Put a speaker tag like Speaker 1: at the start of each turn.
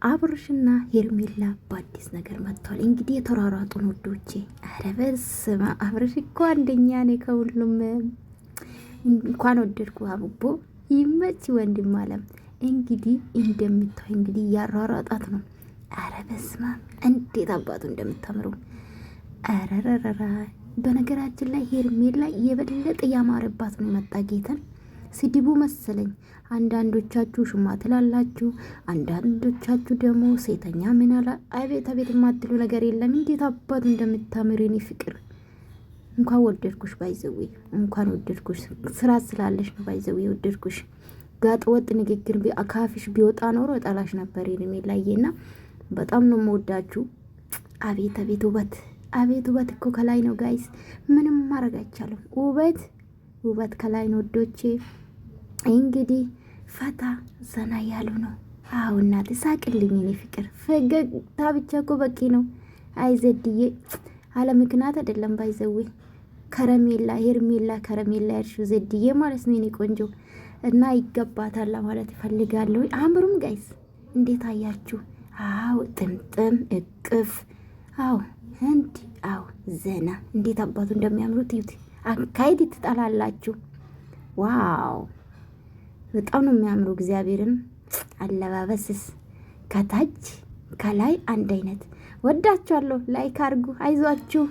Speaker 1: አብርሽና ሄርሜላ በአዲስ ነገር መጥቷል። እንግዲህ የተሯሯጡን ውዶቼ። ኧረ በስመ አብ አብርሽ እኮ አንደኛ ነኝ ከሁሉም። እንኳን ወደድኩ አቡቦ ይመች ወንድም አለም። እንግዲህ እንደምታይ እንግዲህ እያሯሯጣት ነው። ኧረ በስመ አብ እንዴት አባቱ እንደምታምሩ። ኧረረረራ በነገራችን ላይ ሄርሜላ የበለጠ ያማረባት ነው የመጣ ጌተን ስድቡ መሰለኝ። አንዳንዶቻችሁ ሽማ ትላላችሁ፣ አንዳንዶቻችሁ ደግሞ ሴተኛ ምን አላ። አቤት አቤት የማትሉ ነገር የለም። እንዴት አባቱ እንደምታምር የኔ ፍቅር። እንኳን ወደድኩሽ ባይዘዌ፣ እንኳን ወደድኩሽ። ስራ ስላለሽ ነው ባይዘዌ ወደድኩሽ። ጋጥ ወጥ ንግግር አካፍሽ ቢወጣ ኖሮ ጠላሽ ነበር ሄርሜላዬና በጣም ነው የምወዳችሁ። አቤት አቤት ውበት፣ አቤት ውበት እኮ ከላይ ነው ጋይስ። ምንም ማድረግ አይቻልም። ውበት ውበት ከላይ ነው ወዶቼ። እንግዲህ ፈታ ዘና ያሉ ነው። አው እናት ሳቅልኝ እኔ ፍቅር። ፈገግታ ብቻ እኮ በቂ ነው። አይዘድዬ አለ ምክንያት አይደለም ባይዘዌ። ከረሜላ ሄርሜላ ከረሜላ ያልሽው ዘድዬ ማለት ነው የኔ ቆንጆ እና ይገባታል ማለት ይፈልጋለሁ። አምሩም ጋይስ እንዴት አያችሁ? አው ጥምጥም እቅፍ አው እንዲ አው ዘና እንዴት አባቱ እንደሚያምሩት እዩት። አካይድ ትጣላላችሁ። ዋው በጣም ነው የሚያምሩ። እግዚአብሔርን አለባበስስ ከታች ከላይ አንድ አይነት። ወዳችኋለሁ። ላይክ አድርጉ። አይዟችሁ።